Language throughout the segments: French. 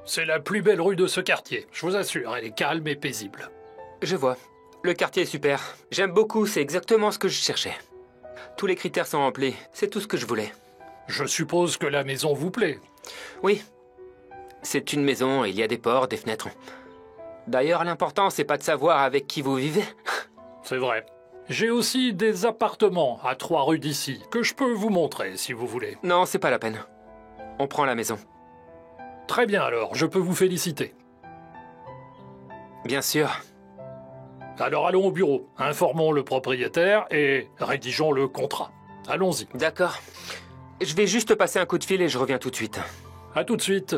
C'est la plus belle rue de ce quartier. Je vous assure, elle est calme et paisible. Je vois. Le quartier est super. J'aime beaucoup, c'est exactement ce que je cherchais. Tous les critères sont remplis, c'est tout ce que je voulais. Je suppose que la maison vous plaît. Oui. C'est une maison, il y a des portes, des fenêtres. D'ailleurs, l'important, c'est pas de savoir avec qui vous vivez. C'est vrai. J'ai aussi des appartements à 3 rues d'ici, que je peux vous montrer si vous voulez. Non, c'est pas la peine. On prend la maison. Très bien alors, je peux vous féliciter. Bien sûr. Alors allons au bureau, informons le propriétaire et rédigeons le contrat. Allons-y. D'accord. Je vais juste passer un coup de fil et je reviens tout de suite. À tout de suite.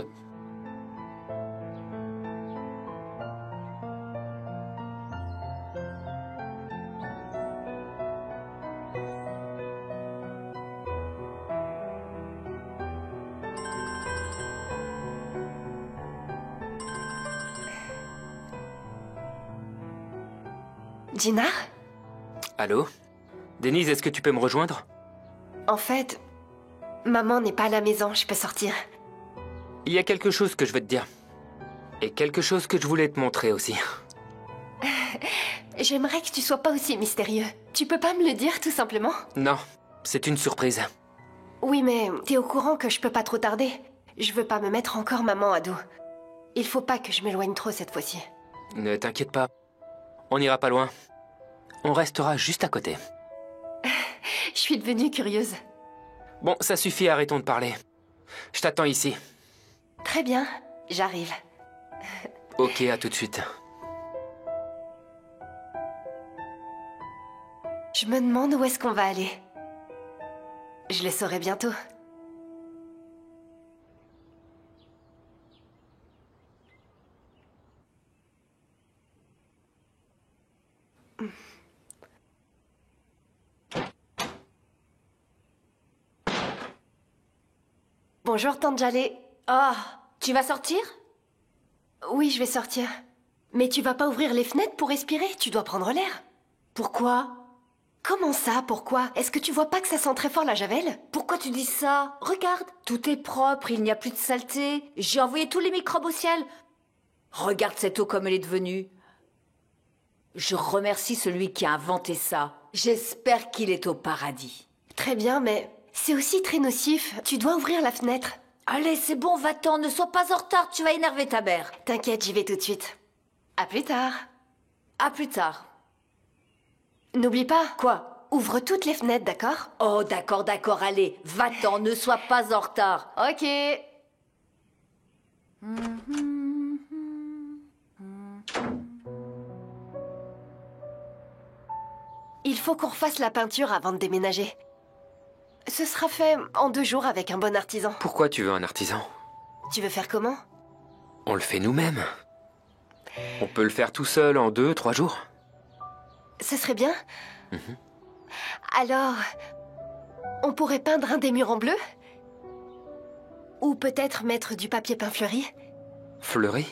Gina? Allô? Denise, est-ce que tu peux me rejoindre? En fait, maman n'est pas à la maison, je peux sortir. Il y a quelque chose que je veux te dire. Et quelque chose que je voulais te montrer aussi. J'aimerais que tu sois pas aussi mystérieux. Tu peux pas me le dire, tout simplement? Non, c'est une surprise. Oui, mais t'es au courant que je peux pas trop tarder. Je veux pas me mettre encore maman à dos. Il faut pas que je m'éloigne trop cette fois-ci. Ne t'inquiète pas. On n'ira pas loin. On restera juste à côté. Je suis devenue curieuse. Bon, ça suffit, arrêtons de parler. Je t'attends ici. Très bien, j'arrive. Ok, à tout de suite. Je me demande où est-ce qu'on va aller. Je le saurai bientôt. Bonjour, Tante Jaleh. Oh, tu vas sortir? Oui, je vais sortir. Mais tu vas pas ouvrir les fenêtres pour respirer? Tu dois prendre l'air. Pourquoi? Comment ça, pourquoi? Est-ce que tu vois pas que ça sent très fort la javel? Pourquoi tu dis ça? Regarde, tout est propre, il n'y a plus de saleté. J'ai envoyé tous les microbes au ciel. Regarde cette eau comme elle est devenue. Je remercie celui qui a inventé ça. J'espère qu'il est au paradis. Très bien, mais c'est aussi très nocif. Tu dois ouvrir la fenêtre. Allez, c'est bon, va-t'en, ne sois pas en retard, tu vas énerver ta mère. T'inquiète, j'y vais tout de suite. À plus tard. À plus tard. N'oublie pas. Quoi? Ouvre toutes les fenêtres, d'accord? Oh, d'accord, allez, va-t'en, ne sois pas en retard. Ok. Il faut qu'on refasse la peinture avant de déménager. Ce sera fait en 2 jours avec un bon artisan. Pourquoi tu veux un artisan? Tu veux faire comment? On le fait nous-mêmes. On peut le faire tout seul en 2-3 jours. Ce serait bien. Alors, on pourrait peindre un des murs en bleu? Ou peut-être mettre du papier peint fleuri? Fleuri?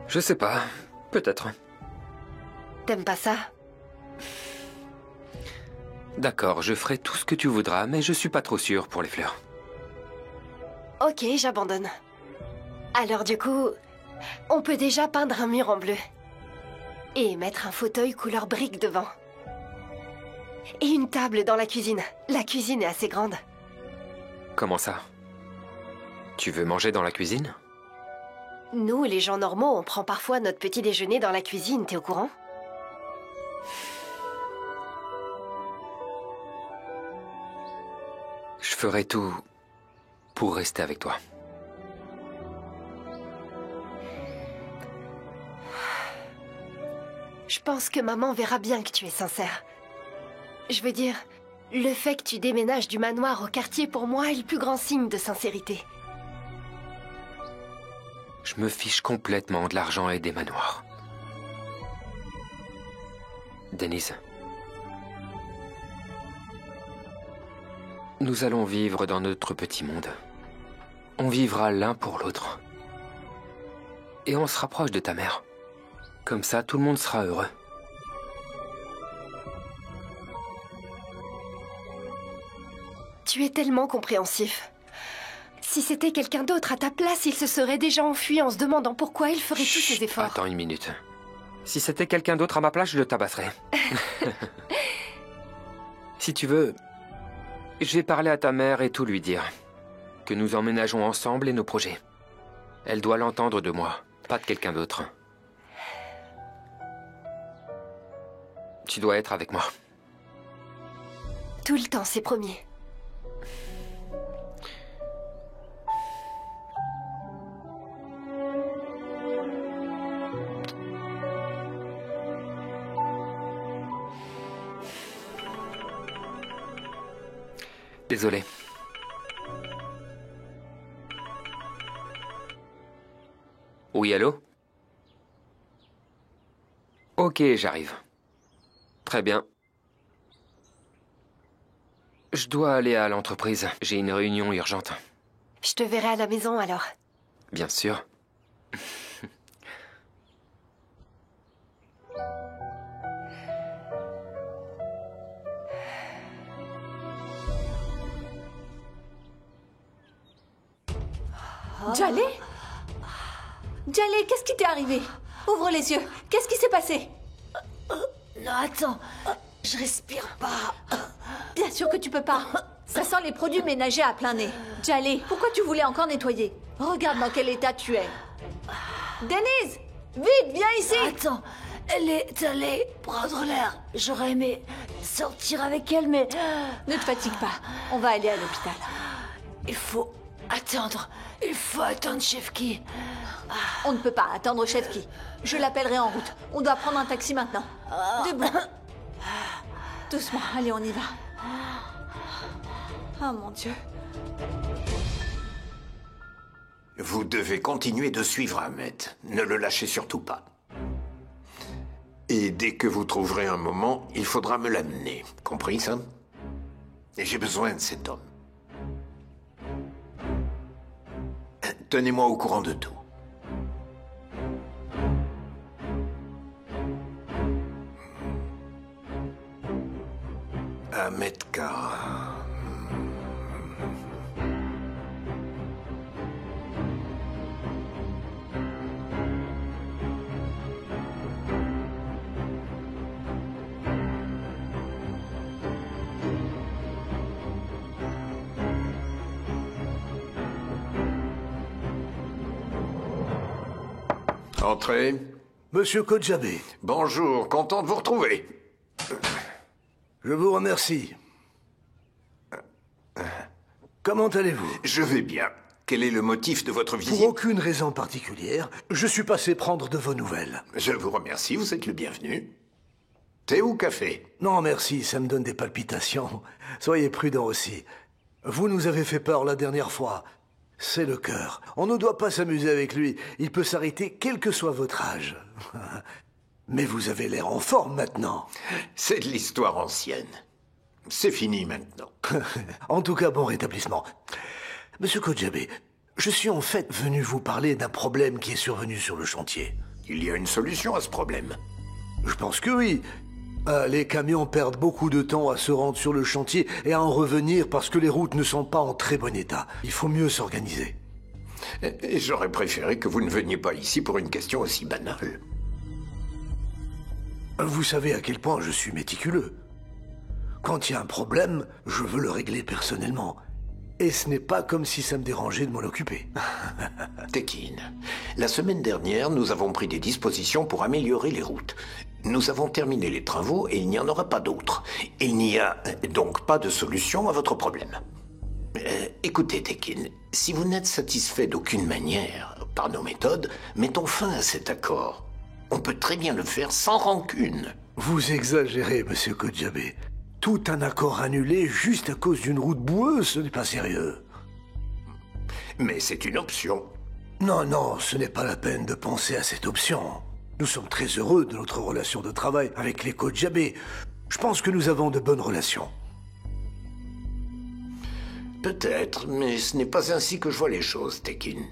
Je sais pas. Peut-être. T'aimes pas ça? D'accord, je ferai tout ce que tu voudras, mais je suis pas trop sûr pour les fleurs. Ok, j'abandonne. Alors du coup, on peut déjà peindre un mur en bleu. Et mettre un fauteuil couleur brique devant. Et une table dans la cuisine. La cuisine est assez grande. Comment ça? Tu veux manger dans la cuisine? Nous, les gens normaux, on prend parfois notre petit déjeuner dans la cuisine, t'es au courant? Je ferai tout pour rester avec toi. Je pense que maman verra bien que tu es sincère. Je veux dire, le fait que tu déménages du manoir au quartier pour moi est le plus grand signe de sincérité. Je me fiche complètement de l'argent et des manoirs. Denise. Nous allons vivre dans notre petit monde. On vivra l'un pour l'autre. Et on se rapproche de ta mère. Comme ça, tout le monde sera heureux. Tu es tellement compréhensif. Si c'était quelqu'un d'autre à ta place, il se serait déjà enfui en se demandant pourquoi il ferait tous ces efforts. Attends une minute. Si c'était quelqu'un d'autre à ma place, je le tabasserais. Si tu veux, je vais parler à ta mère et tout lui dire. Que nous emménageons ensemble et nos projets. Elle doit l'entendre de moi, pas de quelqu'un d'autre. Tu dois être avec moi. Tout le temps, c'est promis. Désolé. Oui, allô? Ok, j'arrive. Très bien. Je dois aller à l'entreprise. J'ai une réunion urgente. Je te verrai à la maison alors. Bien sûr. Djallé? Djallé, qu'est-ce qui t'est arrivé? Ouvre les yeux. Qu'est-ce qui s'est passé? Non, attends. Je respire pas. Bien sûr que tu peux pas. Ça sent les produits ménagers à plein nez. Djallé, pourquoi tu voulais encore nettoyer? Regarde dans quel état tu es. Denise! Vite, viens ici! Attends, elle est allée prendre l'air. J'aurais aimé sortir avec elle, mais... Ne te fatigue pas. On va aller à l'hôpital. Il faut attendre. Il faut attendre Chefki. On ne peut pas attendre Chefki. Je l'appellerai en route. On doit prendre un taxi maintenant. Debout. Doucement, allez, on y va. Oh mon Dieu. Vous devez continuer de suivre Ahmet. Ne le lâchez surtout pas. Et dès que vous trouverez un moment, il faudra me l'amener. Compris, ça? Et j'ai besoin de cet homme. Tenez-moi au courant de tout. Ahmet Kara. Entrez. Monsieur Kodjabé, Bonjour, content de vous retrouver. je vous remercie. Comment allez-vous? Je vais bien. Quel est le motif de votre Pour visite? aucune raison particulière, je suis passé prendre de vos nouvelles. Je vous remercie, vous êtes le bienvenu. Thé ou café? Non, merci, ça me donne des palpitations. Soyez prudent aussi. Vous nous avez fait peur la dernière fois. C'est le cœur. On ne doit pas s'amuser avec lui. Il peut s'arrêter quel que soit votre âge. Mais vous avez l'air en forme maintenant. C'est de l'histoire ancienne. C'est fini maintenant. En tout cas, bon rétablissement. Monsieur Kodjabé, je suis en fait venu vous parler d'un problème qui est survenu sur le chantier. Il y a une solution à ce problème. Je pense que oui. Les camions perdent beaucoup de temps à se rendre sur le chantier et à en revenir parce que les routes ne sont pas en très bon état. Il faut mieux s'organiser. Et j'aurais préféré que vous ne veniez pas ici pour une question aussi banale. Vous savez à quel point je suis méticuleux. Quand il y a un problème, je veux le régler personnellement. Et ce n'est pas comme si ça me dérangeait de m'en occuper. Tekin, la semaine dernière, nous avons pris des dispositions pour améliorer les routes. Nous avons terminé les travaux et il n'y en aura pas d'autres. Il n'y a donc pas de solution à votre problème. Écoutez, Tekin, si vous n'êtes satisfait d'aucune manière par nos méthodes, mettons fin à cet accord. On peut très bien le faire sans rancune. Vous exagérez, monsieur Kodjabé. Tout un accord annulé juste à cause d'une route boueuse, ce n'est pas sérieux. Mais c'est une option. Non, non, ce n'est pas la peine de penser à cette option. Nous sommes très heureux de notre relation de travail avec les Kodjabé. Je pense que nous avons de bonnes relations. Peut-être, mais ce n'est pas ainsi que je vois les choses, Tekin.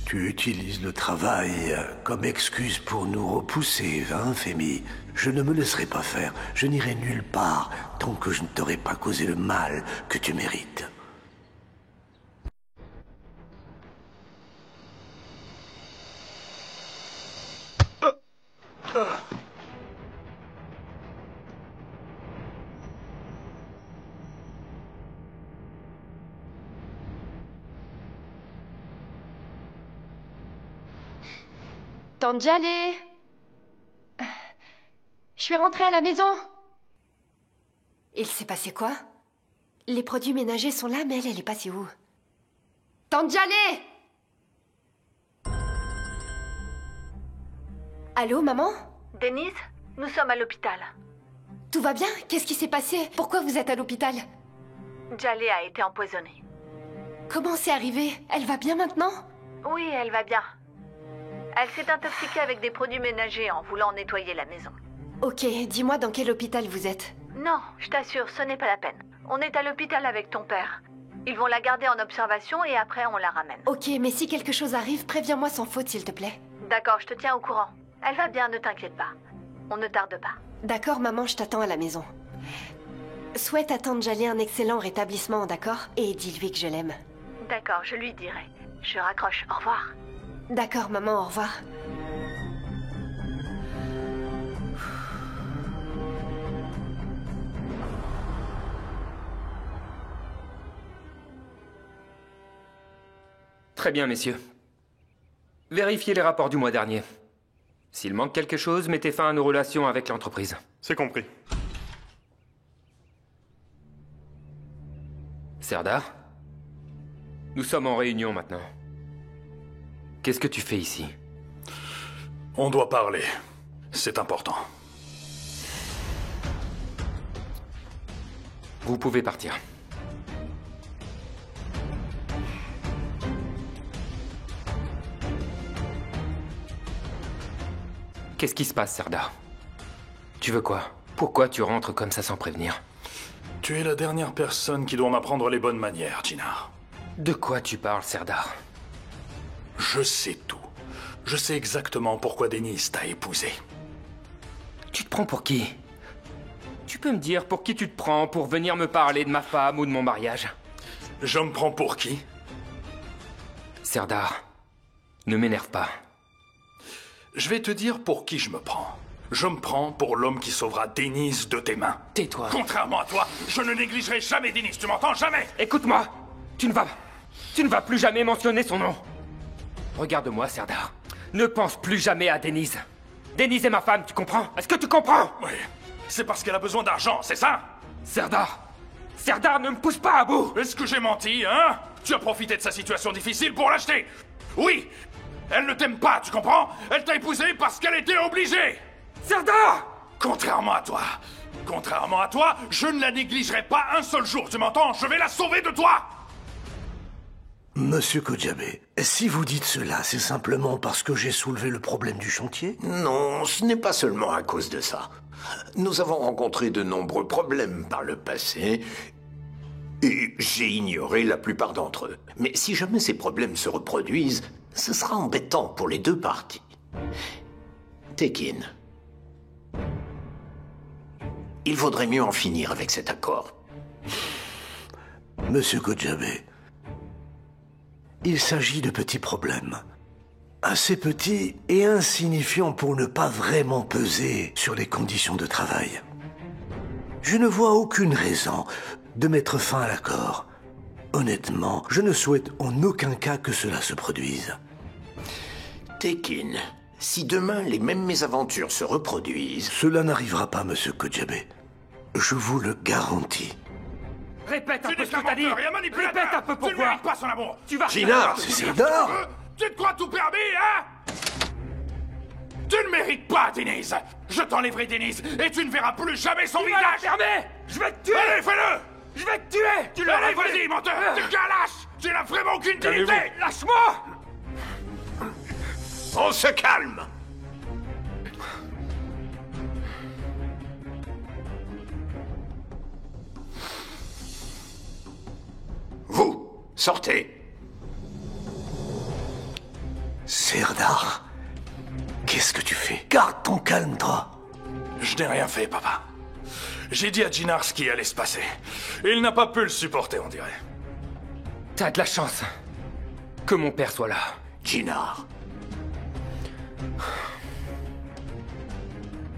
Tu utilises le travail comme excuse pour nous repousser, hein, Femi? Je ne me laisserai pas faire. Je n'irai nulle part tant que je ne t'aurai pas causé le mal que tu mérites. Tante Jaleh. Je suis rentrée à la maison. Il s'est passé quoi? Les produits ménagers sont là, mais elle est passée où? Tante Jaleh! Allô, maman? Denise, nous sommes à l'hôpital. Tout va bien? Qu'est-ce qui s'est passé? Pourquoi vous êtes à l'hôpital? Jaleh a été empoisonnée. Comment c'est arrivé? Elle va bien maintenant? Oui, elle va bien. Elle s'est intoxiquée avec des produits ménagers en voulant nettoyer la maison. Ok, dis-moi dans quel hôpital vous êtes. Non, je t'assure, ce n'est pas la peine. On est à l'hôpital avec ton père. Ils vont la garder en observation et après on la ramène. Ok, mais si quelque chose arrive, préviens-moi sans faute, s'il te plaît. D'accord, je te tiens au courant. Elle va bien, ne t'inquiète pas. On ne tarde pas. D'accord, maman, je t'attends à la maison. Souhaite à Tante Jaleh un excellent rétablissement, d'accord? Et dis-lui que je l'aime. D'accord, je lui dirai. Je raccroche, au revoir. D'accord, maman, au revoir. Très bien, messieurs. Vérifiez les rapports du mois dernier. S'il manque quelque chose, mettez fin à nos relations avec l'entreprise. C'est compris. Serdar, nous sommes en réunion maintenant. Qu'est-ce que tu fais ici? On doit parler. C'est important. Vous pouvez partir. Qu'est-ce qui se passe, Serdar? Tu veux quoi? Pourquoi tu rentres comme ça sans prévenir? Tu es la dernière personne qui doit m'apprendre les bonnes manières, Jinar. De quoi tu parles, Serdar? Je sais tout. Je sais exactement pourquoi Denise t'a épousé. Tu te prends pour qui? Tu peux me dire pour qui tu te prends pour venir me parler de ma femme ou de mon mariage? Je me prends pour qui? Serdar, ne m'énerve pas. Je vais te dire pour qui je me prends. Je me prends pour l'homme qui sauvera Denise de tes mains. Tais-toi. Contrairement à toi, je ne négligerai jamais Denise, tu m'entends? Jamais! Écoute-moi, tu ne vas plus jamais mentionner son nom. Regarde-moi, Serdar. Ne pense plus jamais à Denise. Denise est ma femme, tu comprends? Est-ce que tu comprends? Oui, c'est parce qu'elle a besoin d'argent, c'est ça? Serdar! Serdar, ne me pousse pas à bout! Est-ce que j'ai menti, hein? Tu as profité de sa situation difficile pour l'acheter? Oui! Elle ne t'aime pas, tu comprends? Elle t'a épousé parce qu'elle était obligée! Serdar! Contrairement à toi, je ne la négligerai pas un seul jour, tu m'entends? Je vais la sauver de toi! Monsieur Kojabé, si vous dites cela, c'est simplement parce que j'ai soulevé le problème du chantier? Non, ce n'est pas seulement à cause de ça. Nous avons rencontré de nombreux problèmes par le passé, et j'ai ignoré la plupart d'entre eux. Mais si jamais ces problèmes se reproduisent, ce sera embêtant pour les deux parties. Tekin, il vaudrait mieux en finir avec cet accord. Monsieur Kojabé, il s'agit de petits problèmes. Assez petits et insignifiants pour ne pas vraiment peser sur les conditions de travail. Je ne vois aucune raison de mettre fin à l'accord. Honnêtement, je ne souhaite en aucun cas que cela se produise. Tekin, si demain les mêmes mésaventures se reproduisent... Cela n'arrivera pas, monsieur Kojabé. Je vous le garantis. Répète un peu ce que t'as dit! Répète un peu Tu ne pourquoi! mérites pas son amour! Tu vas... Jinar, c'est Serdar! Tu te crois tout permis, hein? Tu ne mérites pas, Denise! Je t'enlèverai Denise, et tu ne verras plus jamais son visage! Fermé! Je vais te tuer! Allez, fais-le! Je vais te tuer! Tu l'as Allez, vas-y, menteur! T'es qu'un lâche! Tu n'as vraiment aucune dignité! Lâche-moi! On se calme! Vous, sortez! Serdar, qu'est-ce que tu fais? Garde ton calme, toi! Je n'ai rien fait, papa. J'ai dit à Jinar ce qui allait se passer. Il n'a pas pu le supporter, on dirait. T'as de la chance que mon père soit là. Jinar.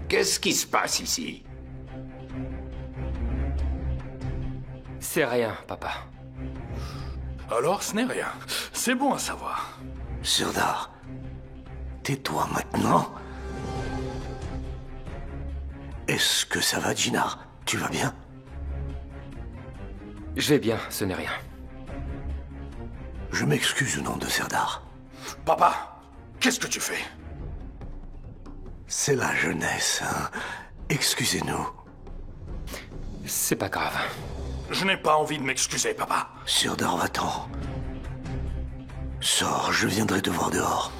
Qu'est-ce qui se passe ici? C'est rien, papa. Alors, ce n'est rien. C'est bon à savoir. Serdar, tais-toi maintenant. Est-ce que ça va, Jinar? Tu vas bien? Je vais bien, ce n'est rien. Je m'excuse au nom de Serdar. Papa, qu'est-ce que tu fais? C'est la jeunesse, hein. Excusez-nous. C'est pas grave. Je n'ai pas envie de m'excuser, papa. Serdar, va-t'en. Sors, je viendrai te voir dehors.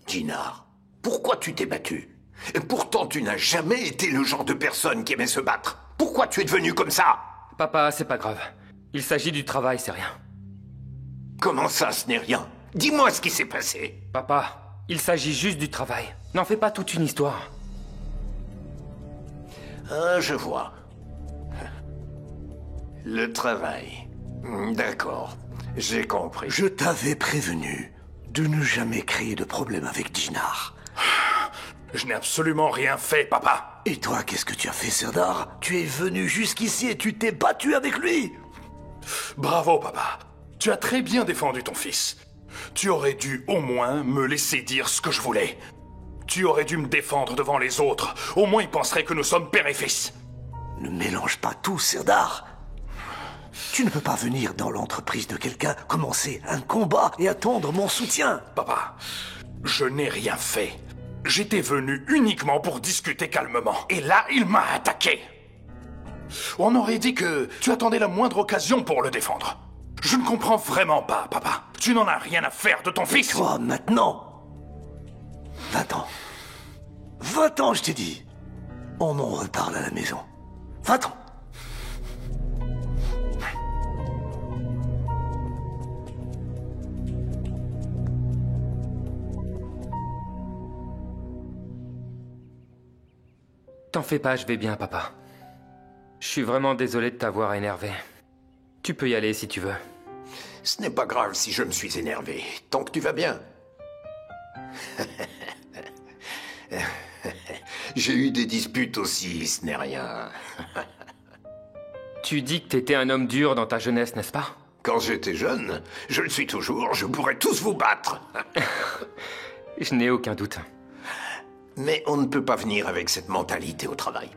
Jinar, pourquoi tu t'es battu? Pourtant, tu n'as jamais été le genre de personne qui aimait se battre. Pourquoi tu es devenu comme ça? Papa, c'est pas grave. Il s'agit du travail, c'est rien. Comment ça, ce n'est rien? Dis-moi ce qui s'est passé. Papa, il s'agit juste du travail. N'en fais pas toute une histoire. Ah, je vois. Le travail. D'accord, j'ai compris. Je t'avais prévenu de ne jamais créer de problème avec Jinar. Je n'ai absolument rien fait, papa. Et toi, qu'est-ce que tu as fait, Serdar? Tu es venu jusqu'ici et tu t'es battu avec lui. Bravo, papa. Tu as très bien défendu ton fils. Tu aurais dû au moins me laisser dire ce que je voulais. Tu aurais dû me défendre devant les autres. Au moins, ils penseraient que nous sommes père et fils. Ne mélange pas tout, Serdar. Tu ne peux pas venir dans l'entreprise de quelqu'un, commencer un combat et attendre mon soutien. Papa, je n'ai rien fait. J'étais venu uniquement pour discuter calmement. Et là, il m'a attaqué. On aurait dit que tu attendais la moindre occasion pour le défendre. Je ne comprends vraiment pas, papa. Tu n'en as rien à faire de ton fils. Toi, maintenant. Va-t'en. Va-t'en, je t'ai dit. On en reparle à la maison. Va-t'en. T'en fais pas, je vais bien, papa. Je suis vraiment désolé de t'avoir énervé. Tu peux y aller si tu veux. Ce n'est pas grave si je me suis énervé, tant que tu vas bien. J'ai eu des disputes aussi, ce n'est rien. Tu dis que t'étais un homme dur dans ta jeunesse, n'est-ce pas? Quand j'étais jeune, je le suis toujours, je pourrais tous vous battre. Je n'ai aucun doute. Mais on ne peut pas venir avec cette mentalité au travail.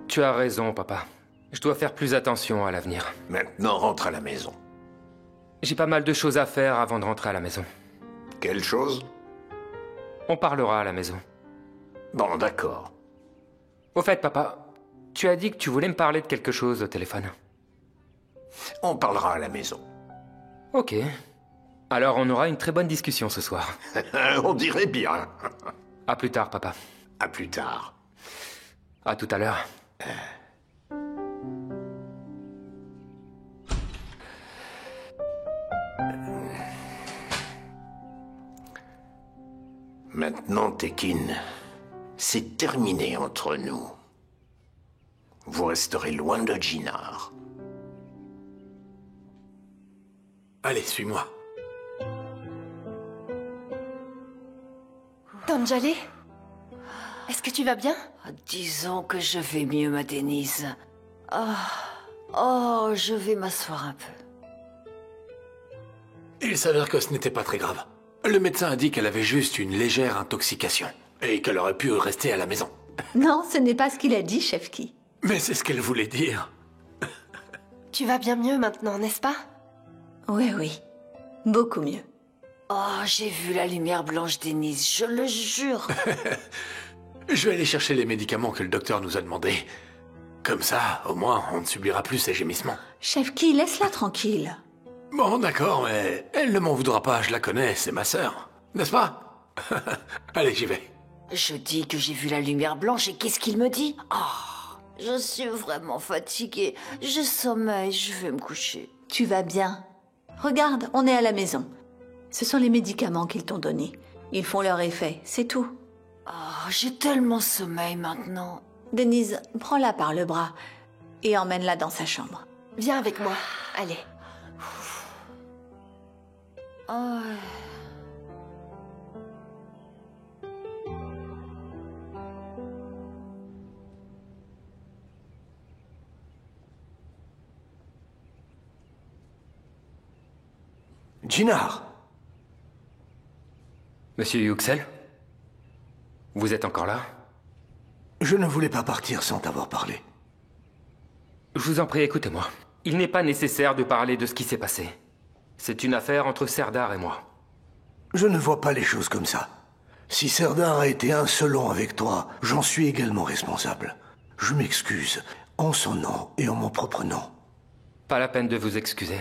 Tu as raison, papa. Je dois faire plus attention à l'avenir. Maintenant, rentre à la maison. J'ai pas mal de choses à faire avant de rentrer à la maison. Quelle chose? On parlera à la maison. Bon, d'accord. Au fait, papa, tu as dit que tu voulais me parler de quelque chose au téléphone. On parlera à la maison. Ok. Alors on aura une très bonne discussion ce soir. On dirait bien. À plus tard, papa. À plus tard. À tout à l'heure. Maintenant, Tekin, c'est terminé entre nous. Vous resterez loin de Jinar. Allez, suis-moi. Tanjale, est-ce que tu vas bien? Disons que je vais mieux, ma Denise. Oh, je vais m'asseoir un peu. Il s'avère que ce n'était pas très grave. Le médecin a dit qu'elle avait juste une légère intoxication et qu'elle aurait pu rester à la maison. Non, ce n'est pas ce qu'il a dit, Chefki. Mais c'est ce qu'elle voulait dire. Tu vas bien mieux maintenant, n'est-ce pas? Oui, oui. Beaucoup mieux. Oh, j'ai vu la lumière blanche, Denise, je le jure. Je vais aller chercher les médicaments que le docteur nous a demandés. Comme ça, au moins, on ne subira plus ses gémissements. Chefki, laisse-la tranquille. Bon, d'accord, mais elle ne m'en voudra pas, je la connais, c'est ma sœur. N'est-ce pas? Allez, j'y vais. Je dis que j'ai vu la lumière blanche et qu'est-ce qu'il me dit? Oh, je suis vraiment fatiguée. Je sommeille, je vais me coucher. Tu vas bien. Regarde, on est à la maison. Ce sont les médicaments qu'ils t'ont donnés. Ils font leur effet, c'est tout. Oh, j'ai tellement sommeil maintenant. Denise, prends-la par le bras et emmène-la dans sa chambre. Viens avec moi, allez. Oh. Jinar! Monsieur Yuxel? Vous êtes encore là? Je ne voulais pas partir sans t'avoir parlé. Je vous en prie, écoutez-moi. Il n'est pas nécessaire de parler de ce qui s'est passé. C'est une affaire entre Serdar et moi. Je ne vois pas les choses comme ça. Si Serdar a été insolent avec toi, j'en suis également responsable. Je m'excuse, en son nom et en mon propre nom. Pas la peine de vous excuser.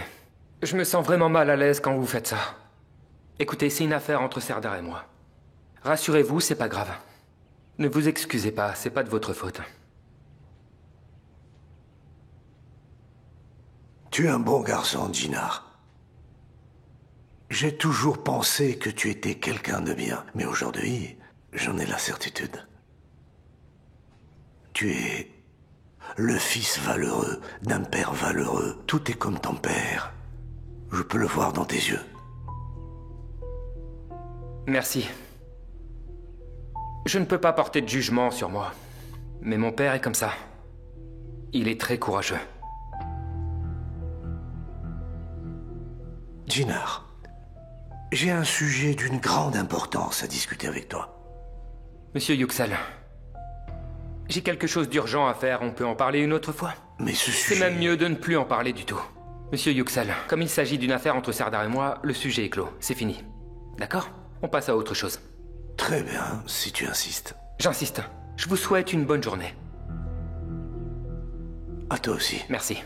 Je me sens vraiment mal à l'aise quand vous faites ça. Écoutez, c'est une affaire entre Serdar et moi. Rassurez-vous, c'est pas grave. Ne vous excusez pas, c'est pas de votre faute. Tu es un bon garçon, Jinar. J'ai toujours pensé que tu étais quelqu'un de bien, mais aujourd'hui, j'en ai la certitude. Tu es le fils valeureux d'un père valeureux. Tout est comme ton père. Je peux le voir dans tes yeux. Merci. Je ne peux pas porter de jugement sur moi. Mais mon père est comme ça. Il est très courageux. Jinar, j'ai un sujet d'une grande importance à discuter avec toi. Monsieur Yuxel, j'ai quelque chose d'urgent à faire, on peut en parler une autre fois. Mais ce C'est sujet... même mieux de ne plus en parler du tout. Monsieur Yuxel, comme il s'agit d'une affaire entre Serdar et moi, le sujet est clos, c'est fini. D'accord? On passe à autre chose. Très bien, si tu insistes. J'insiste. Je vous souhaite une bonne journée. À toi aussi. Merci.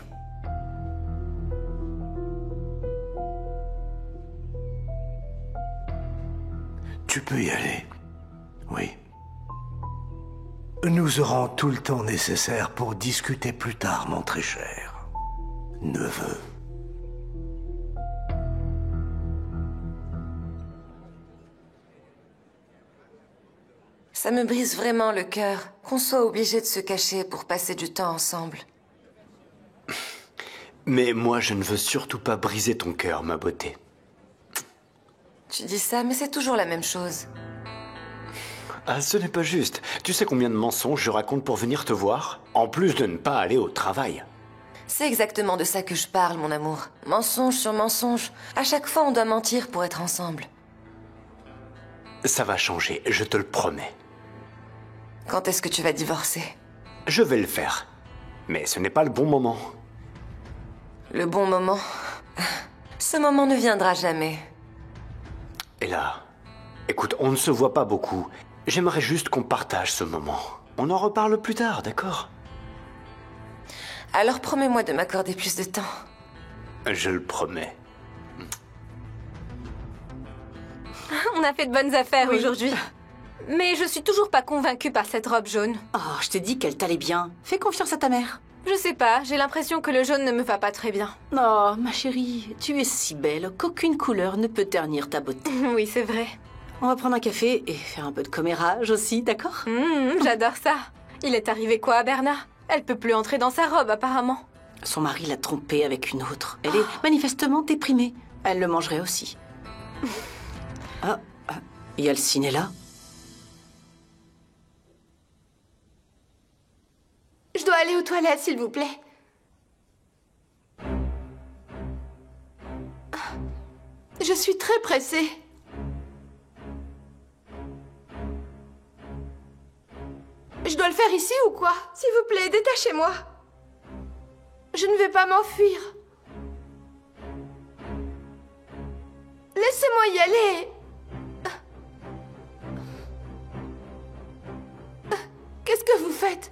Tu peux y aller. Oui. Nous aurons tout le temps nécessaire pour discuter plus tard, mon très cher neveu. Ça me brise vraiment le cœur qu'on soit obligé de se cacher pour passer du temps ensemble. Mais moi, je ne veux surtout pas briser ton cœur, ma beauté. Tu dis ça, mais c'est toujours la même chose. Ah, ce n'est pas juste. Tu sais combien de mensonges je raconte pour venir te voir? En plus de ne pas aller au travail. C'est exactement de ça que je parle, mon amour. Mensonge sur mensonge. À chaque fois, on doit mentir pour être ensemble. Ça va changer, je te le promets. Quand est-ce que tu vas divorcer? Je vais le faire. Mais ce n'est pas le bon moment. Le bon moment? Ce moment ne viendra jamais. Et là, écoute, on ne se voit pas beaucoup. J'aimerais juste qu'on partage ce moment. On en reparle plus tard, d'accord? Alors promets-moi de m'accorder plus de temps. Je le promets. On a fait de bonnes affaires aujourd'hui. Mais je suis toujours pas convaincue par cette robe jaune. Oh, je t'ai dit qu'elle t'allait bien. Fais confiance à ta mère. Je sais pas, j'ai l'impression que le jaune ne me va pas très bien. Oh, ma chérie, tu es si belle qu'aucune couleur ne peut ternir ta beauté. Oui, c'est vrai. On va prendre un café et faire un peu de commérage aussi, d'accord? J'adore ça. Il est arrivé quoi à Berna? Elle peut plus entrer dans sa robe, apparemment. Son mari l'a trompée avec une autre. Elle est manifestement déprimée. Elle le mangerait aussi. Ah, il y a le ciné là. Je dois aller aux toilettes, s'il vous plaît. Je suis très pressée. Je dois le faire ici ou quoi? S'il vous plaît, détachez-moi. Je ne vais pas m'enfuir. Laissez-moi y aller. Qu'est-ce que vous faites?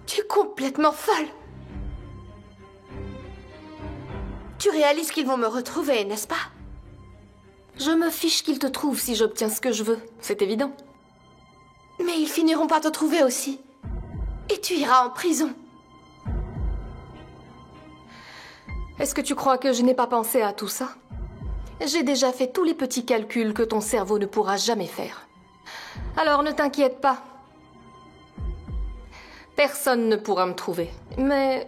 Tu es complètement folle. Tu réalises qu'ils vont me retrouver, n'est-ce pas? Je me fiche qu'ils te trouvent si j'obtiens ce que je veux, c'est évident. Mais ils finiront par te trouver aussi. Et tu iras en prison. Est-ce que tu crois que je n'ai pas pensé à tout ça? J'ai déjà fait tous les petits calculs que ton cerveau ne pourra jamais faire. Alors ne t'inquiète pas. Personne ne pourra me trouver. Mais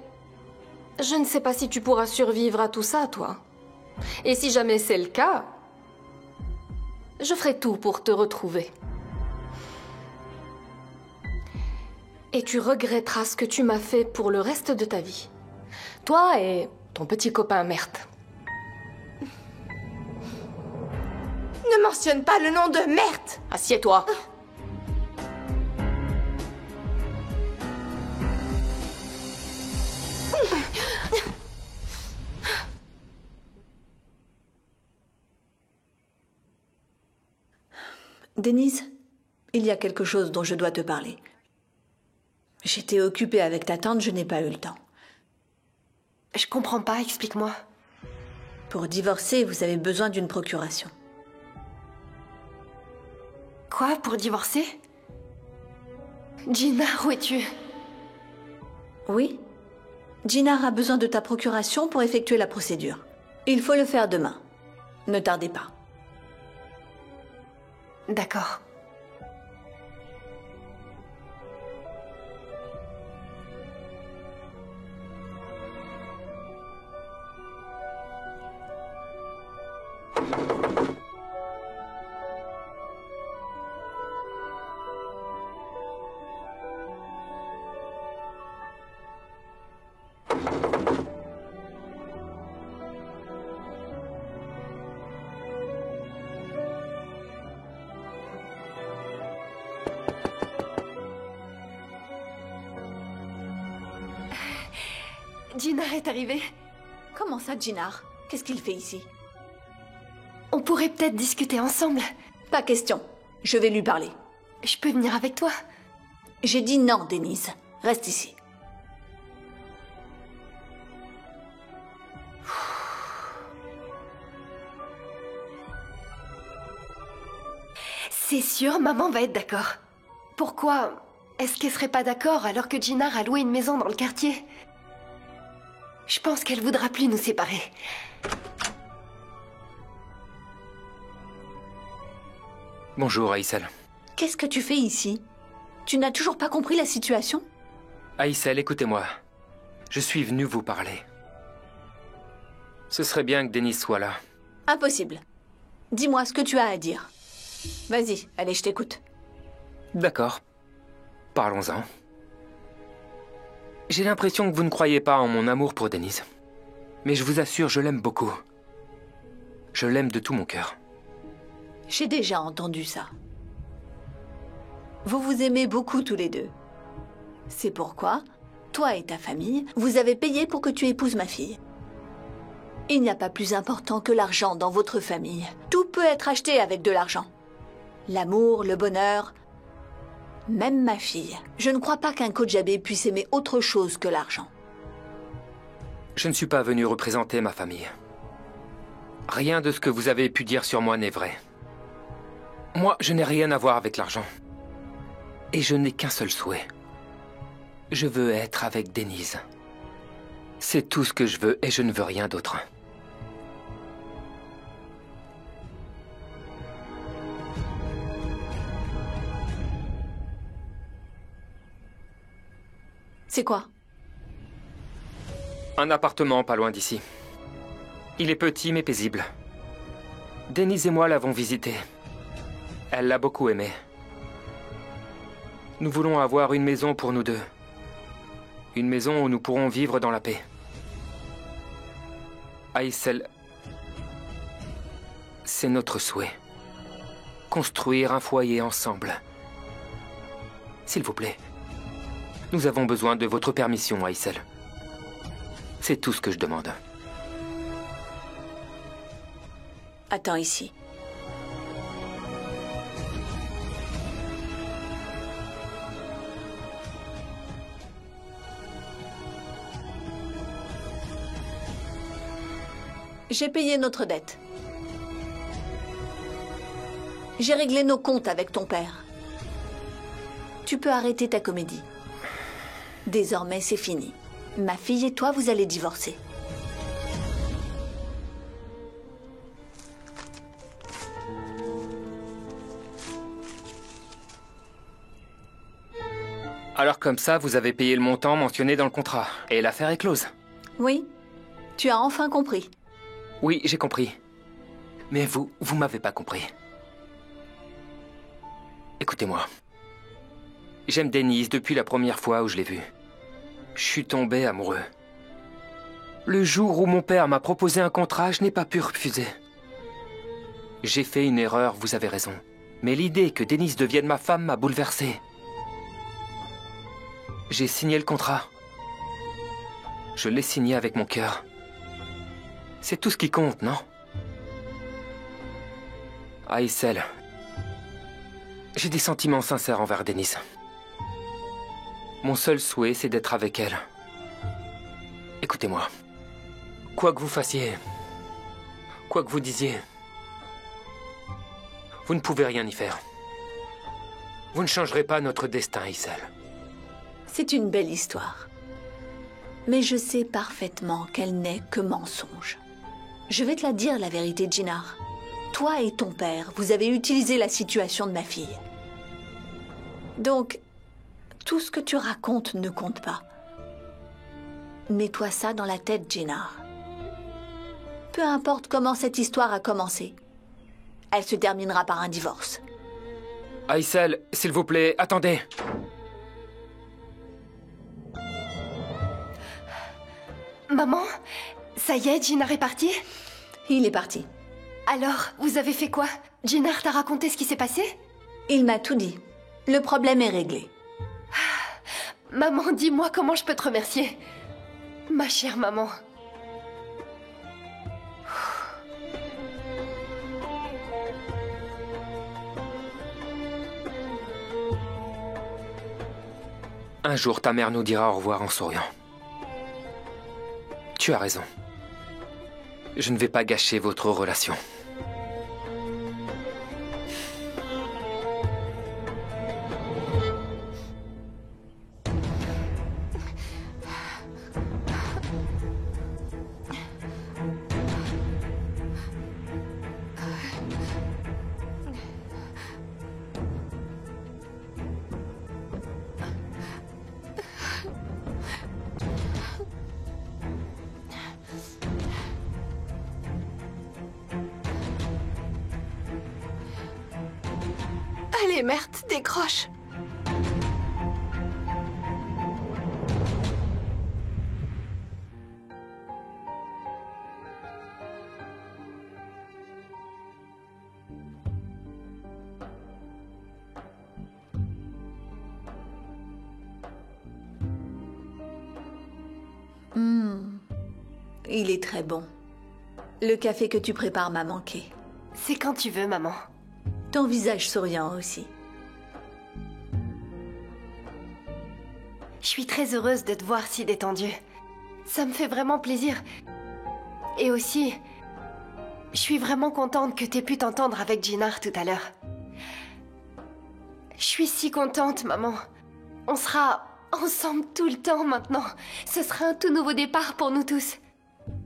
je ne sais pas si tu pourras survivre à tout ça, toi. Et si jamais c'est le cas, je ferai tout pour te retrouver. Et tu regretteras ce que tu m'as fait pour le reste de ta vie. Toi et ton petit copain Mert. Ne mentionne pas le nom de Mert. Assieds-toi. Denise, il y a quelque chose dont je dois te parler. J'étais occupée avec ta tante, je n'ai pas eu le temps. Je comprends pas, explique-moi. Pour divorcer, vous avez besoin d'une procuration. Quoi, pour divorcer? Jinar, où es-tu? Oui. Jinar a besoin de ta procuration pour effectuer la procédure. Il faut le faire demain. Ne tardez pas. D'accord. Jinar est arrivé. Comment ça, Jinar? Qu'est-ce qu'il fait ici? On pourrait peut-être discuter ensemble. Pas question. Je vais lui parler. Je peux venir avec toi? J'ai dit non, Denise. Reste ici. C'est sûr, maman va être d'accord. Pourquoi est-ce qu'elle serait pas d'accord alors que Jinar a loué une maison dans le quartier? Je pense qu'elle voudra plus nous séparer. Bonjour, Aïssel. Qu'est-ce que tu fais ici? Tu n'as toujours pas compris la situation? Aïssel, écoutez-moi. Je suis venu vous parler. Ce serait bien que Denise soit là. Impossible. Dis-moi ce que tu as à dire. Vas-y, allez, je t'écoute. D'accord. Parlons-en. J'ai l'impression que vous ne croyez pas en mon amour pour Denise. Mais je vous assure, je l'aime beaucoup. Je l'aime de tout mon cœur. J'ai déjà entendu ça. Vous vous aimez beaucoup tous les deux. C'est pourquoi, toi et ta famille, vous avez payé pour que tu épouses ma fille. Il n'y a pas plus important que l'argent dans votre famille. Tout peut être acheté avec de l'argent. L'amour, le bonheur... Même ma fille. Je ne crois pas qu'un Kojabé puisse aimer autre chose que l'argent. Je ne suis pas venu représenter ma famille. Rien de ce que vous avez pu dire sur moi n'est vrai. Moi, je n'ai rien à voir avec l'argent. Et je n'ai qu'un seul souhait. Je veux être avec Denise. C'est tout ce que je veux et je ne veux rien d'autre. C'est quoi? Un appartement pas loin d'ici. Il est petit mais paisible. Denise et moi l'avons visité. Elle l'a beaucoup aimé. Nous voulons avoir une maison pour nous deux. Une maison où nous pourrons vivre dans la paix. Aïssel, c'est notre souhait. Construire un foyer ensemble. S'il vous plaît. Nous avons besoin de votre permission, Aïssel. C'est tout ce que je demande. Attends ici. J'ai payé notre dette. J'ai réglé nos comptes avec ton père. Tu peux arrêter ta comédie. Désormais, c'est fini. Ma fille et toi, vous allez divorcer. Alors comme ça, vous avez payé le montant mentionné dans le contrat. Et l'affaire est close. Oui. Tu as enfin compris. Oui, j'ai compris. Mais vous m'avez pas compris. Écoutez-moi. J'aime Denise depuis la première fois où je l'ai vue. Je suis tombé amoureux. Le jour où mon père m'a proposé un contrat, je n'ai pas pu refuser. J'ai fait une erreur, vous avez raison. Mais l'idée que Denise devienne ma femme m'a bouleversé. J'ai signé le contrat. Je l'ai signé avec mon cœur. C'est tout ce qui compte, non? Aïssel, j'ai des sentiments sincères envers Denise. Mon seul souhait, c'est d'être avec elle. Écoutez-moi. Quoi que vous fassiez, quoi que vous disiez, vous ne pouvez rien y faire. Vous ne changerez pas notre destin, Aïssel. C'est une belle histoire. Mais je sais parfaitement qu'elle n'est que mensonge. Je vais te la dire, la vérité, Jinar. Toi et ton père, vous avez utilisé la situation de ma fille. Donc, tout ce que tu racontes ne compte pas. Mets-toi ça dans la tête, Jinar. Peu importe comment cette histoire a commencé, elle se terminera par un divorce. Aïssel, s'il vous plaît, attendez. Maman, ça y est, Jinar est parti? Il est parti. Alors, vous avez fait quoi? Jinar t'a raconté ce qui s'est passé? Il m'a tout dit. Le problème est réglé. Maman, dis-moi comment je peux te remercier. Ma chère maman. Un jour, ta mère nous dira au revoir en souriant. Tu as raison. Je ne vais pas gâcher votre relation. Allez, merde, décroche. Il est très bon. Le café que tu prépares m'a manqué. C'est quand tu veux, maman. Ton visage souriant aussi. Je suis très heureuse de te voir si détendue. Ça me fait vraiment plaisir. Et aussi, je suis vraiment contente que t'aies pu t'entendre avec Jinar tout à l'heure. Je suis si contente, maman. On sera ensemble tout le temps maintenant. Ce sera un tout nouveau départ pour nous tous.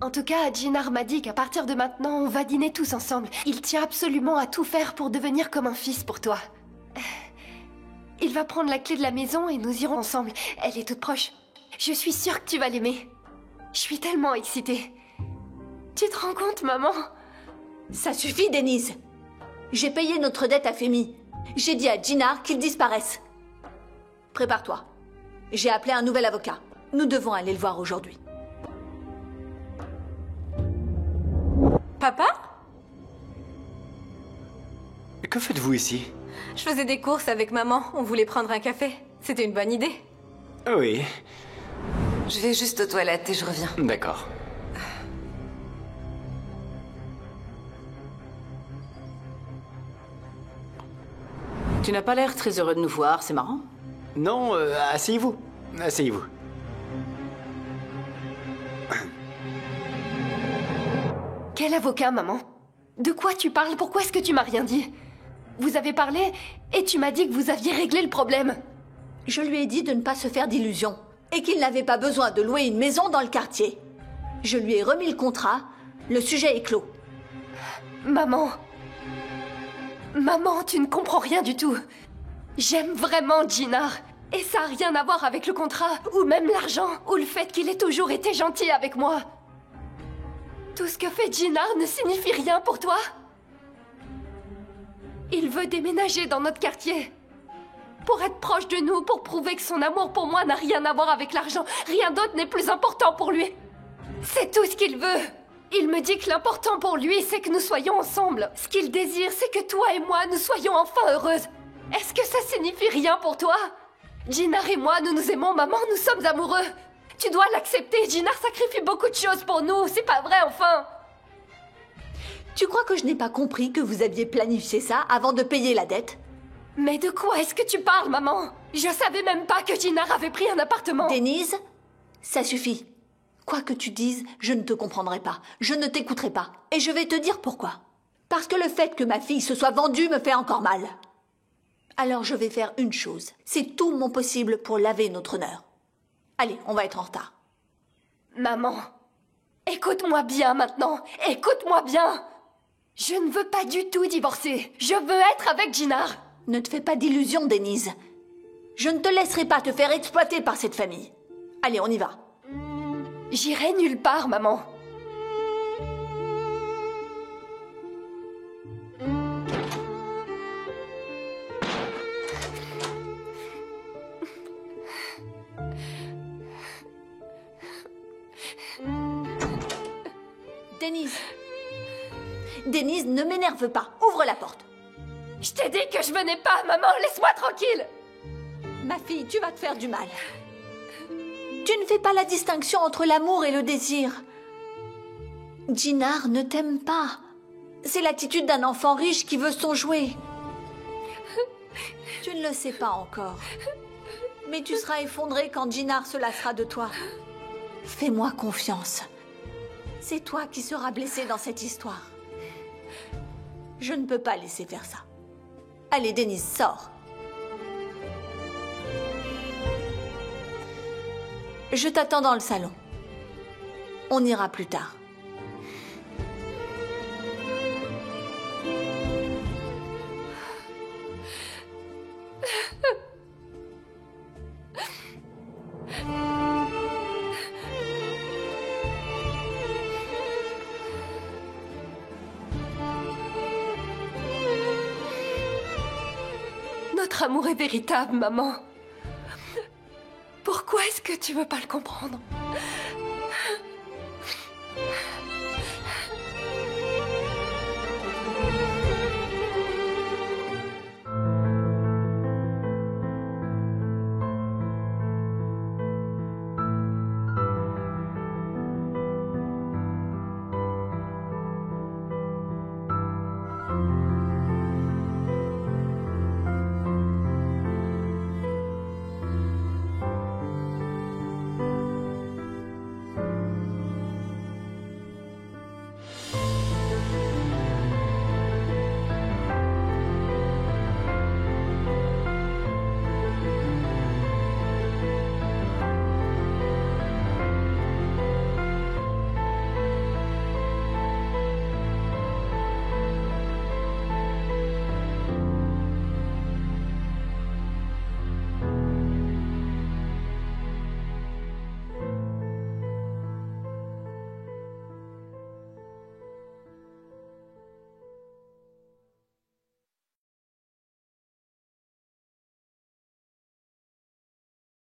En tout cas, Jinar m'a dit qu'à partir de maintenant, on va dîner tous ensemble. Il tient absolument à tout faire pour devenir comme un fils pour toi. Il va prendre la clé de la maison et nous irons ensemble. Elle est toute proche. Je suis sûre que tu vas l'aimer. Je suis tellement excitée. Tu te rends compte, maman? Ça suffit, Denise. J'ai payé notre dette à Femi. J'ai dit à Jinar qu'il disparaisse. Prépare-toi. J'ai appelé un nouvel avocat. Nous devons aller le voir aujourd'hui. Papa? Que faites-vous ici? Je faisais des courses avec maman. On voulait prendre un café. C'était une bonne idée. Oui. Je vais juste aux toilettes et je reviens. D'accord. Tu n'as pas l'air très heureux de nous voir, c'est marrant. Non, asseyez-vous. Asseyez-vous. Quel avocat, maman? De quoi tu parles? Pourquoi est-ce que tu m'as rien dit? Vous avez parlé et tu m'as dit que vous aviez réglé le problème. Je lui ai dit de ne pas se faire d'illusions et qu'il n'avait pas besoin de louer une maison dans le quartier. Je lui ai remis le contrat, le sujet est clos. Maman... Maman, tu ne comprends rien du tout. J'aime vraiment Jinnar. Et ça n'a rien à voir avec le contrat, ou même l'argent, ou le fait qu'il ait toujours été gentil avec moi. Tout ce que fait Jinnar ne signifie rien pour toi? Il veut déménager dans notre quartier. Pour être proche de nous, pour prouver que son amour pour moi n'a rien à voir avec l'argent. Rien d'autre n'est plus important pour lui. C'est tout ce qu'il veut. Il me dit que l'important pour lui, c'est que nous soyons ensemble. Ce qu'il désire, c'est que toi et moi, nous soyons enfin heureuses. Est-ce que ça signifie rien pour toi? Jinnar et moi, nous nous aimons, maman, nous sommes amoureux. Tu dois l'accepter, Jinnar sacrifie beaucoup de choses pour nous, c'est pas vrai, enfin. Tu crois que je n'ai pas compris que vous aviez planifié ça avant de payer la dette? Mais de quoi est-ce que tu parles, maman? Je savais même pas que Jinnar avait pris un appartement. Denise, ça suffit. Quoi que tu dises, je ne te comprendrai pas. Je ne t'écouterai pas. Et je vais te dire pourquoi. Parce que le fait que ma fille se soit vendue me fait encore mal. Alors je vais faire une chose. C'est tout mon possible pour laver notre honneur. Allez, on va être en retard. Maman, écoute-moi bien maintenant. Écoute-moi bien. Je ne veux pas du tout divorcer. Je veux être avec Jinnar. Ne te fais pas d'illusions, Denise. Je ne te laisserai pas te faire exploiter par cette famille. Allez, on y va. J'irai nulle part, maman. Denise. Denise, ne m'énerve pas. Ouvre la porte. Je t'ai dit que je venais pas, maman. Laisse-moi tranquille. Ma fille, tu vas te faire du mal. Tu ne fais pas la distinction entre l'amour et le désir. Jinnar ne t'aime pas. C'est l'attitude d'un enfant riche qui veut son jouet. Tu ne le sais pas encore. Mais tu seras effondré quand Jinnar se lassera de toi. Fais-moi confiance. C'est toi qui seras blessé dans cette histoire. Je ne peux pas laisser faire ça. Allez, Denise, sors. Je t'attends dans le salon. On ira plus tard. Notre amour est véritable, maman. Pourquoi est-ce que tu veux pas le comprendre?